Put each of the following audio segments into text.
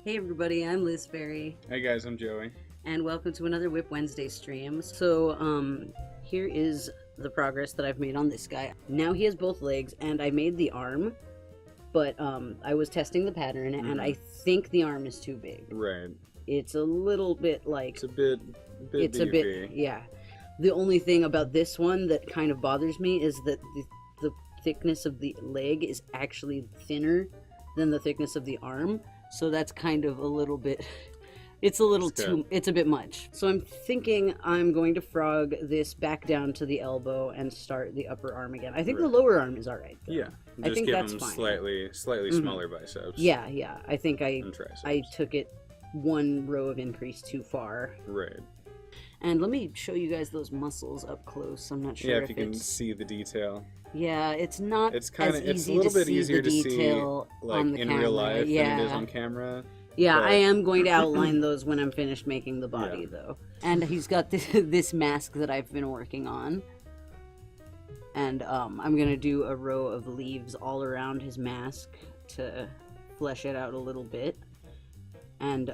Hey everybody, I'm Liz Faerie, Hey guys, I'm Joey. and welcome to another WIP Wednesday stream. So, here is the progress that I've made on this guy. Now he has both legs, and I made the arm, but I was testing the pattern, and I think the arm is too big. Right. It's a little bit like... It's a bit beefy. Yeah. The only thing about this one that kind of bothers me is that the thickness of the leg is actually thinner than the thickness of the arm. So that's kind of a little bit, it's a bit much. So I'm thinking I'm going to frog this back down to the elbow and start the upper arm again. I think the lower arm is all right, though. Yeah. I think give that's them fine. slightly smaller biceps. Yeah. I think I triceps. took it one row of increase too far. Right. And let me show you guys those muscles up close. I'm not sure if you can see the detail. Yeah, it's not it's kind of easy a little bit see easier the to see like on the in camera. real life than it is on camera. Yeah, but... I am going to outline those when I'm finished making the body, though. And he's got this mask that I've been working on. And I'm going to do a row of leaves all around his mask to flesh it out a little bit. And,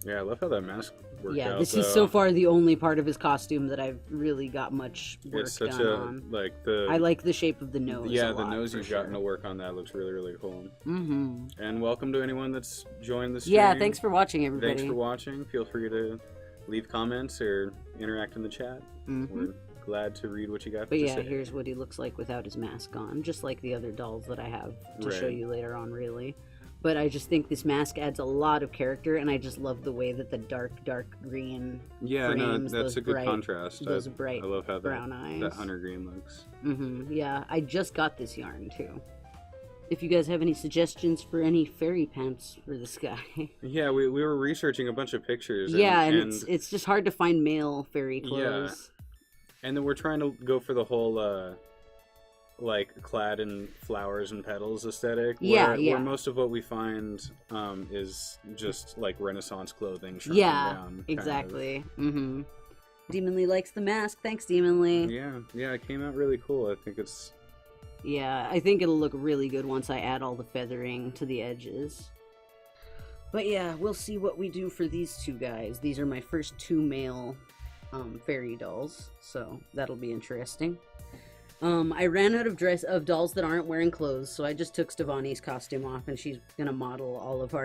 yeah, I love how that mask worked out. Yeah, this is so far the only part of his costume that I've really got much work done on. I like the shape of the nose. Yeah, the nose you've gotten to work on that looks really cool. Mm-hmm. And welcome to anyone that's joined the stream. Yeah, thanks for watching, everybody. Thanks for watching. Feel free to leave comments or interact in the chat. Mm-hmm. We're glad to read what you got to say. But yeah, here's what he looks like without his mask on, just like the other dolls that I have to show you later on, really. But I just think this mask adds a lot of character, and I just love the way that the dark green frames that's a good contrast. Those bright I love how brown eyes. That hunter green looks. Mm-hmm. Yeah, I just got this yarn, too. If you guys have any suggestions for any fairy pants for this guy. Yeah, we were researching a bunch of pictures. And it's just hard to find male fairy clothes. Yeah. And then we're trying to go for the whole... like clad in flowers and petals aesthetic. Where most of what we find is just like Renaissance clothing. Down, exactly. Mm-hmm. Demonly likes the mask. Thanks, Demonly. Yeah, it came out really cool. I think it's... Yeah, I think it'll look really good once I add all the feathering to the edges. But yeah, we'll see what we do for these two guys. These are my first two male fairy dolls, so that'll be interesting. I ran out of dolls that aren't wearing clothes, so I just took Stevani's costume off, and she's gonna model all of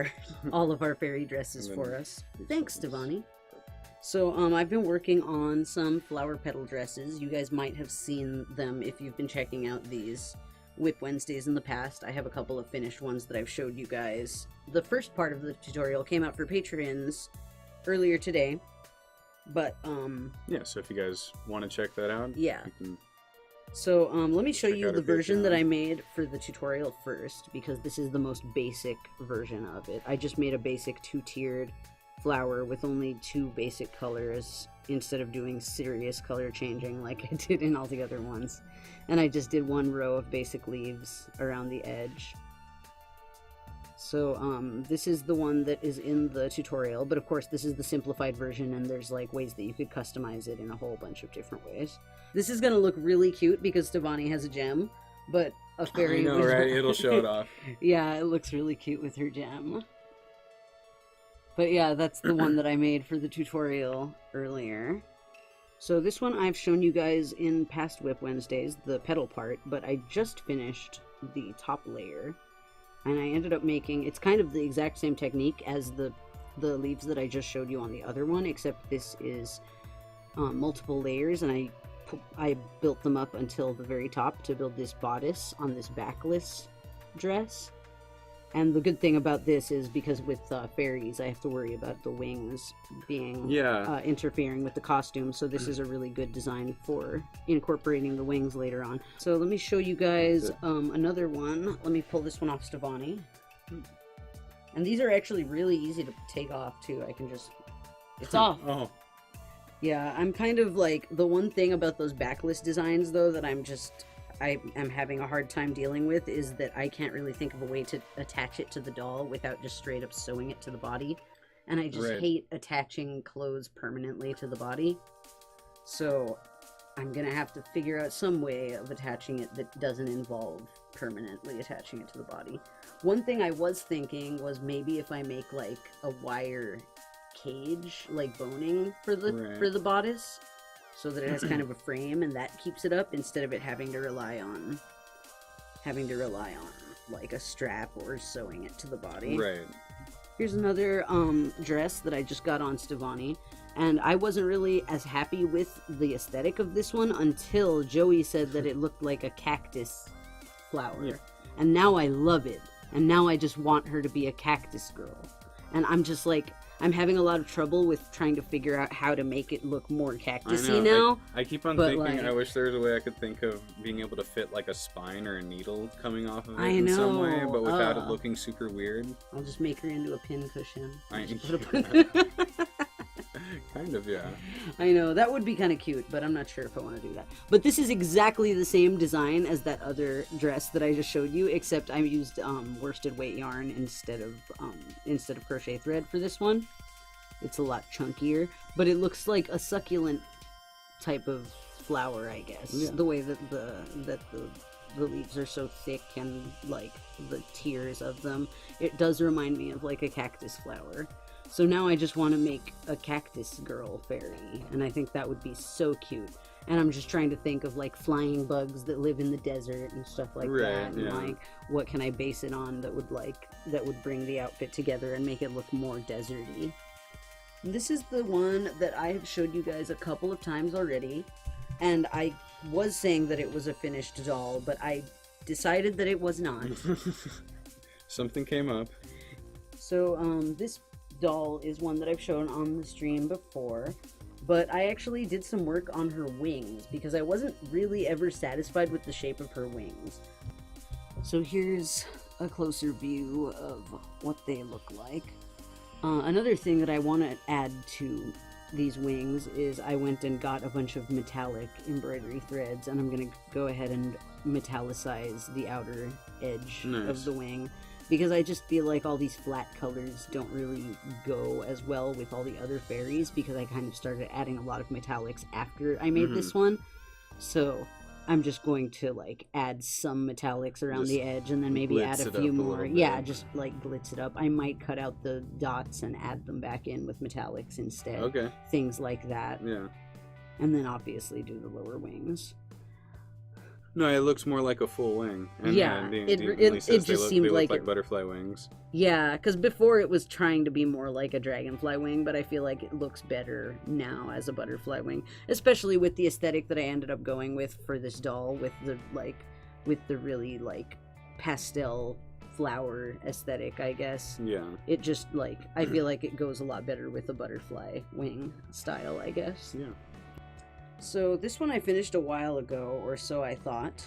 our fairy dresses for us. Thanks, Stevani. So I've been working on some flower petal dresses. You guys might have seen them if you've been checking out these WIP Wednesdays in the past. I have a couple of finished ones that I've showed you guys. The first part of the tutorial came out for patrons earlier today, but yeah. So if you guys want to check that out, yeah. You can... So, let me show you the version that I made for the tutorial first, because this is the most basic version of it. I just made a basic two-tiered flower with only two basic colors, instead of doing serious color changing like I did in all the other ones. And I just did one row of basic leaves around the edge. So, this is the one that is in the tutorial, but of course this is the simplified version, and there's like ways that you could customize it in a whole bunch of different ways. This is gonna look really cute because Stevani has a gem, but a fairy... I know, right? It'll show it off. Yeah, it looks really cute with her gem. But yeah, that's the one that I made for the tutorial earlier. So this one I've shown you guys in past WIP Wednesdays, the petal part, but I just finished the top layer. And I ended up making, it's kind of the exact same technique as the leaves that I just showed you on the other one, except this is multiple layers, and I built them up until the very top to build this bodice on this backless dress. And the good thing about this is because with fairies, I have to worry about the wings being interfering with the costume. So this is a really good design for incorporating the wings later on. So let me show you guys another one. Let me pull this one off Stevani. And these are actually really easy to take off too. I can just... It's off. Oh. Yeah, I'm kind of like... The one thing about those backless designs though that I am having a hard time dealing with is that I can't really think of a way to attach it to the doll without just straight up sewing it to the body. And I just hate attaching clothes permanently to the body. So I'm gonna have to figure out some way of attaching it that doesn't involve permanently attaching it to the body. One thing I was thinking was maybe if I make like a wire cage, like boning for the bodice, so that it has kind of a frame and that keeps it up instead of it having to rely on like a strap or sewing it to the body. Right. Here's another dress that I just got on Stevani, and I wasn't really as happy with the aesthetic of this one until Joey said that it looked like a cactus flower. Yeah. And now I love it. And now I just want her to be a cactus girl. And I'm just like, I'm having a lot of trouble with trying to figure out how to make it look more cactusy now. I keep on thinking, like, I wish there was a way I could think of being able to fit like a spine or a needle coming off of it in some way, but without it looking super weird. I'll just make her into a pin cushion. Kind of, yeah. I know, that would be kind of cute, but I'm not sure if I want to do that. But this is exactly the same design as that other dress that I just showed you, except I used worsted weight yarn instead of crochet thread for this one. It's a lot chunkier, but it looks like a succulent type of flower, I guess. Yeah. The way that the leaves are so thick and like the tiers of them, it does remind me of like a cactus flower. So now I just want to make a cactus girl fairy, and I think that would be so cute. And I'm just trying to think of like flying bugs that live in the desert and stuff like that, and like what can I base it on that would bring the outfit together and make it look more deserty. This is the one that I have showed you guys a couple of times already, and I was saying that it was a finished doll, but I decided that it was not. Something came up. So this doll is one that I've shown on the stream before, but I actually did some work on her wings because I wasn't really ever satisfied with the shape of her wings. So here's a closer view of what they look like. Another thing that I want to add to these wings is I went and got a bunch of metallic embroidery threads, and I'm going to go ahead and metallicize the outer edge of the wing, because I just feel like all these flat colors don't really go as well with all the other fairies, because I kind of started adding a lot of metallics after I made this one. So I'm just going to like add some metallics around the edge and then maybe add a few more. Yeah, just like glitz it up. I might cut out the dots and add them back in with metallics instead. Okay. Things like that. Yeah. And then obviously do the lower wings. No, it looks more like a full wing. And, yeah, it just seemed like butterfly wings. Yeah, because before it was trying to be more like a dragonfly wing, but I feel like it looks better now as a butterfly wing, especially with the aesthetic that I ended up going with for this doll, with the really like pastel flower aesthetic, I guess. Yeah. It just like, I feel like it goes a lot better with the butterfly wing style, I guess. Yeah. So this one I finished a while ago, or so I thought.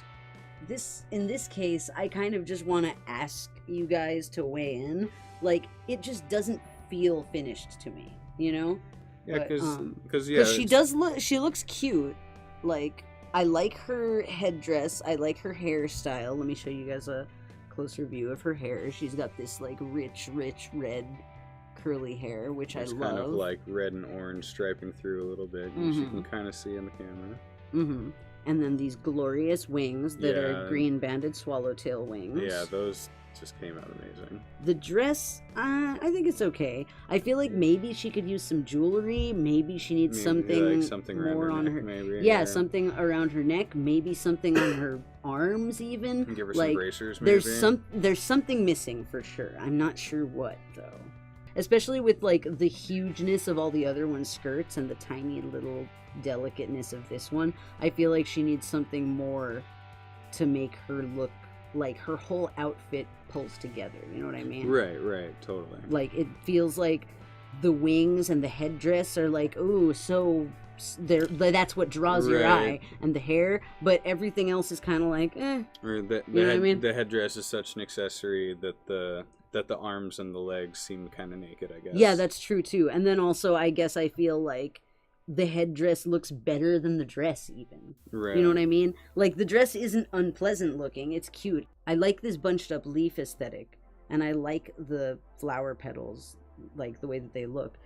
In this case, I kind of just want to ask you guys to weigh in. Like, it just doesn't feel finished to me, you know? Yeah, because she looks cute. Like, I like her headdress. I like her hairstyle. Let me show you guys a closer view of her hair. She's got this like rich red curly hair, which I love. It's kind of like red and orange striping through a little bit, which you can kind of see in the camera. Mm-hmm. And then these glorious wings that are green banded swallowtail wings. Yeah, those just came out amazing. The dress, I think it's okay. I feel like maybe she could use some jewelry. Maybe she needs something more on her. Maybe, yeah, something around her neck. Maybe something on her arms, even. Give her some bracers. Maybe. There's something missing for sure. I'm not sure what though. Especially with like the hugeness of all the other one's skirts and the tiny little delicateness of this one, I feel like she needs something more to make her look like her whole outfit pulls together. You know what I mean? Right, totally. Like, it feels like the wings and the headdress are like, ooh, so that's what draws your eye, and the hair, but everything else is kind of like, eh. Or you know what I mean? The headdress is such an accessory that the arms and the legs seem kind of naked, I guess. Yeah, that's true too. And then also, I guess I feel like the headdress looks better than the dress even. Right. You know what I mean? Like, the dress isn't unpleasant looking. It's cute. I like this bunched up leaf aesthetic, and I like the flower petals, like the way that they look.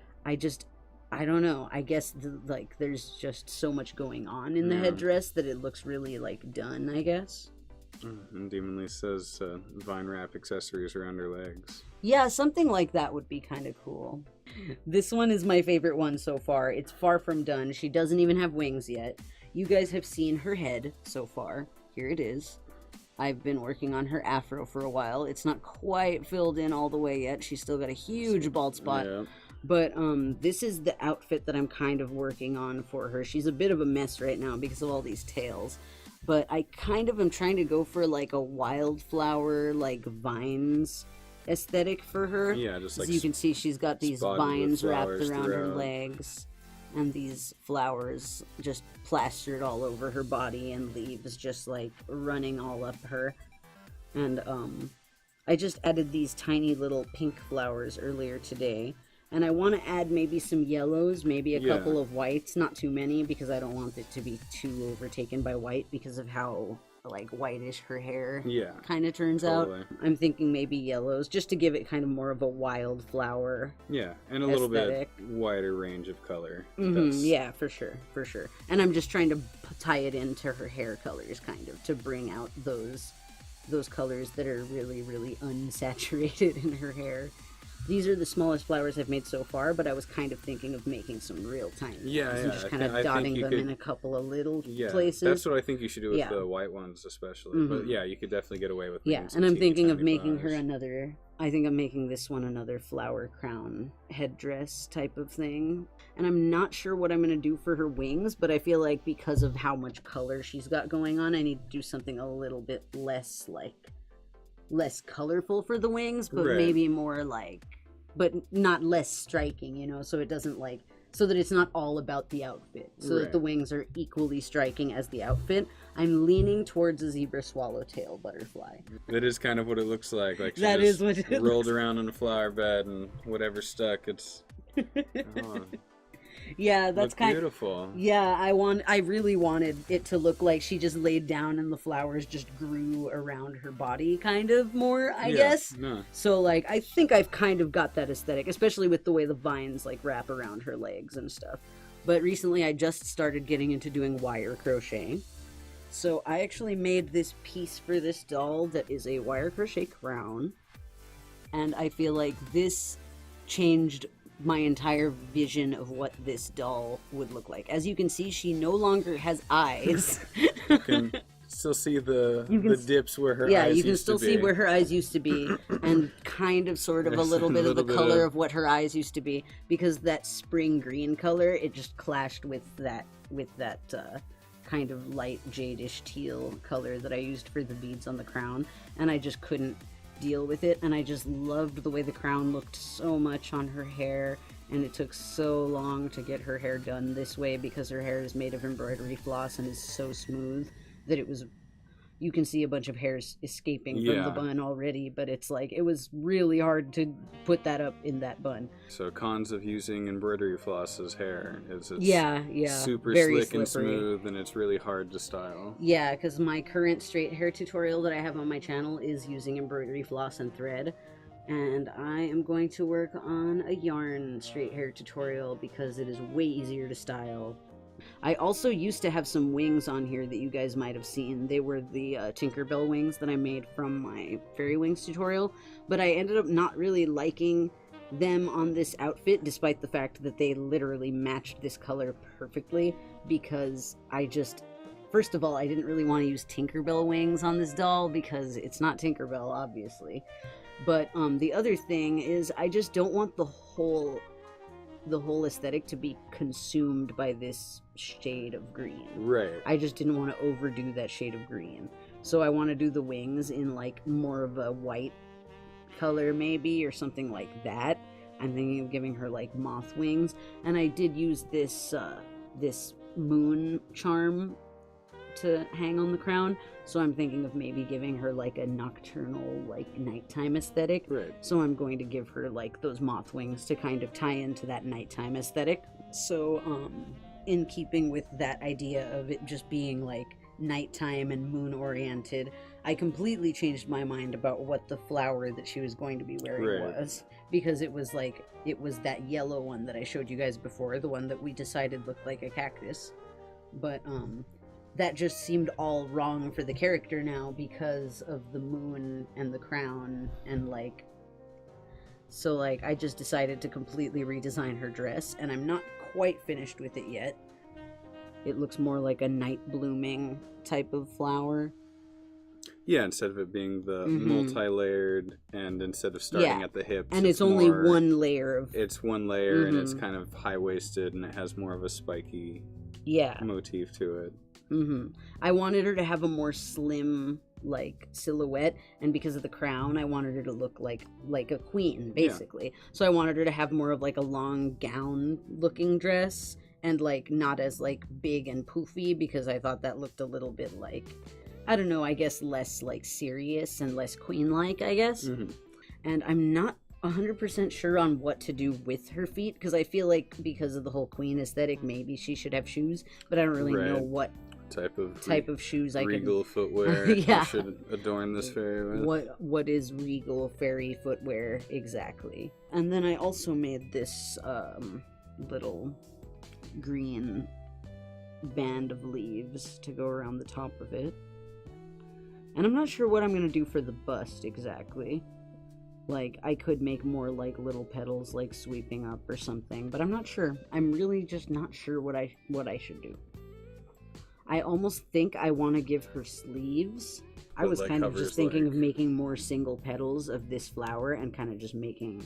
I don't know. I guess like there's just so much going on in the headdress that it looks really like done, I guess. And Demon Lee says vine wrap accessories around her legs. Yeah, something like that would be kind of cool. This one is my favorite one so far. It's far from done. She doesn't even have wings yet. You guys have seen her head so far. Here it is. I've been working on her afro for a while. It's not quite filled in all the way yet. She's still got a huge bald spot. Yeah. But this is the outfit that I'm kind of working on for her. She's a bit of a mess right now because of all these tails. But I kind of am trying to go for like a wildflower, like vines aesthetic for her. Yeah, just like as you can see, she's got these vines wrapped around her legs and these flowers just plastered all over her body and leaves just like running all up her. And I just added these tiny little pink flowers earlier today. And I want to add maybe some yellows, maybe a couple of whites, not too many because I don't want it to be too overtaken by white because of how like whitish her hair kind of turns out. I'm thinking maybe yellows just to give it kind of more of a wildflower. Yeah, and a little bit wider range of color. Yeah, for sure. And I'm just trying to tie it into her hair colors kind of to bring out those colors that are really, really unsaturated in her hair. These are the smallest flowers I've made so far, but I was kind of thinking of making some real tiny ones. And just kind of dotting them in a couple of little places. That's what I think you should do with the white ones especially. But yeah, you could definitely get away with and I'm thinking of making her another... I think I'm making this one another flower crown headdress type of thing. And I'm not sure what I'm going to do for her wings, but I feel like because of how much color she's got going on, I need to do something a little bit less colorful for the wings, but maybe more like... but not less striking, you know, so it doesn't like, so that it's not all about the outfit, so that the wings are equally striking as the outfit. I'm leaning towards a zebra swallowtail butterfly. That is kind of what it looks like. Like she that just is what it rolled around on a flower bed and whatever stuck, it's... Yeah, that's kind of beautiful. Yeah, I really wanted it to look like she just laid down and the flowers just grew around her body kind of more, I guess. No. So like I think I've kind of got that aesthetic, especially with the way the vines like wrap around her legs and stuff. But recently I just started getting into doing wire crochet. So I actually made this piece for this doll that is a wire crochet crown. And I feel like this changed my entire vision of what this doll would look like. As you can see, she no longer has eyes. You can still see the dips where her eyes used to be. Yeah, you can still see where her eyes used to be, and kind of sort of a little bit of the color of what her eyes used to be, because that spring green color, it just clashed with that kind of light jadish teal color that I used for the beads on the crown, and I just couldn't deal with it. And I just loved the way the crown looked so much on her hair, and it took so long to get her hair done this way because her hair is made of embroidery floss and is so smooth that it was, you can see a bunch of hairs escaping from the bun already, but it's like it was really hard to put that up in that bun. So cons of using embroidery floss as hair is it's super very slick slippery and smooth, and it's really hard to style. Yeah, because my current straight hair tutorial that I have on my channel is using embroidery floss and thread, and I am going to work on a yarn straight hair tutorial because it is way easier to style. I also used to have some wings on here that you guys might have seen. They were the Tinkerbell wings that I made from my fairy wings tutorial, but I ended up not really liking them on this outfit, despite the fact that they literally matched this color perfectly, because first of all, I didn't really want to use Tinkerbell wings on this doll because it's not Tinkerbell, obviously. But the other thing is I just don't want the whole aesthetic to be consumed by this shade of green. Right. I just didn't want to overdo that shade of green. So I want to do the wings in like more of a white color maybe, or something like that. I'm thinking of giving her like moth wings. And I did use this moon charm to hang on the crown, so I'm thinking of maybe giving her like a nocturnal, like nighttime aesthetic. Right. So I'm going to give her like those moth wings to kind of tie into that nighttime aesthetic. So in keeping with that idea of it just being like nighttime and moon oriented, I completely changed my mind about what the flower that she was going to be wearing was, because it was that yellow one that I showed you guys before, the one that we decided looked like a cactus. But that just seemed all wrong for the character now because of the moon and the crown, and like, so like I just decided to completely redesign her dress, and I'm not quite finished with it yet. It looks more like a night blooming type of flower. Yeah, instead of it being the multi-layered, and instead of starting at the hips, and it's only one layer of. It's one layer, and it's kind of high-waisted, and it has more of a spiky motif to it. I wanted her to have a more slim, like, silhouette, and because of the crown, I wanted her to look like a queen, basically. So I wanted her to have more of like a long gown-looking dress, and like not as like big and poofy, because I thought that looked a little bit like, I don't know, I guess less like serious and less queen-like, I guess. And I'm not 100% sure on what to do with her feet, because I feel like because of the whole queen aesthetic, maybe she should have shoes, but I don't really know what type of shoes I can. Regal footwear should adorn this fairy with. What is regal fairy footwear exactly? And then I also made this little green band of leaves to go around the top of it. And I'm not sure what I'm gonna do for the bust exactly. Like, I could make more like little petals like sweeping up or something, but I'm not sure. I'm really just not sure what I should do. I almost think I want to give her sleeves. I was kind of just thinking of making more single petals of this flower, and kind of just making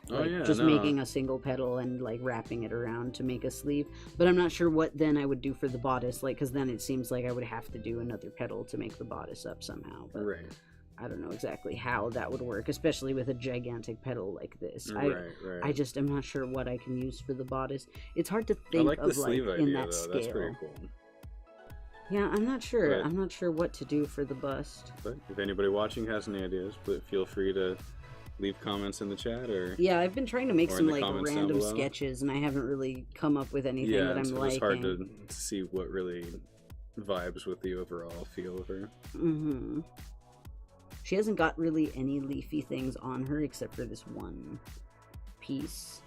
making a single petal and like wrapping it around to make a sleeve. But I'm not sure what then I would do for the bodice, like, because then it seems like I would have to do another petal to make the bodice up somehow. But I don't know exactly how that would work, especially with a gigantic petal like this. I just am not sure what I can use for the bodice. It's hard to think of like in that scale. That's pretty cool. Yeah, I'm not sure. I'm not sure what to do for the bust. But if anybody watching has any ideas, feel free to leave comments in the chat, or I've been trying to make some like random sketches, and I haven't really come up with anything that I'm liking. It's hard to see what really vibes with the overall feel of her. She hasn't got really any leafy things on her except for this one piece.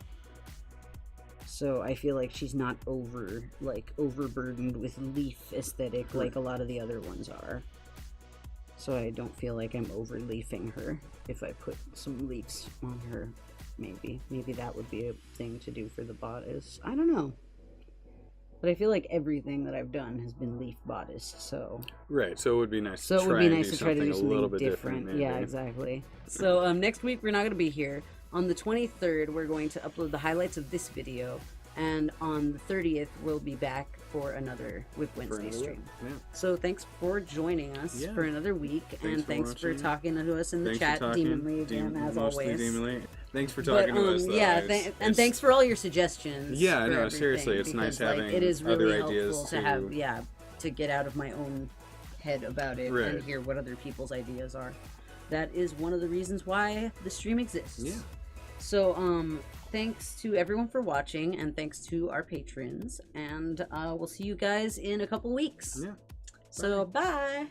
So I feel like she's not overburdened with leaf aesthetic like a lot of the other ones are. So I don't feel like I'm over-leafing her if I put some leaves on her. Maybe that would be a thing to do for the bodice. I don't know. But I feel like everything that I've done has been leaf bodice, so... so it would be nice to try to do something a little bit different. Yeah, exactly. So next week we're not going to be here. On the 23rd, we're going to upload the highlights of this video, and on the 30th, we'll be back for another WIP Wednesday stream. So thanks for joining us for another week, and thanks for talking to us in the chat, Demonly, again, as always. Thanks for talking to us. And thanks for all your suggestions. Yeah, no, seriously, it's nice having it is really other ideas helpful to have, to get out of my own head about it and hear what other people's ideas are. That is one of the reasons why the stream exists. Yeah. So, thanks to everyone for watching, and thanks to our patrons, and we'll see you guys in a couple weeks. Yeah. So, bye!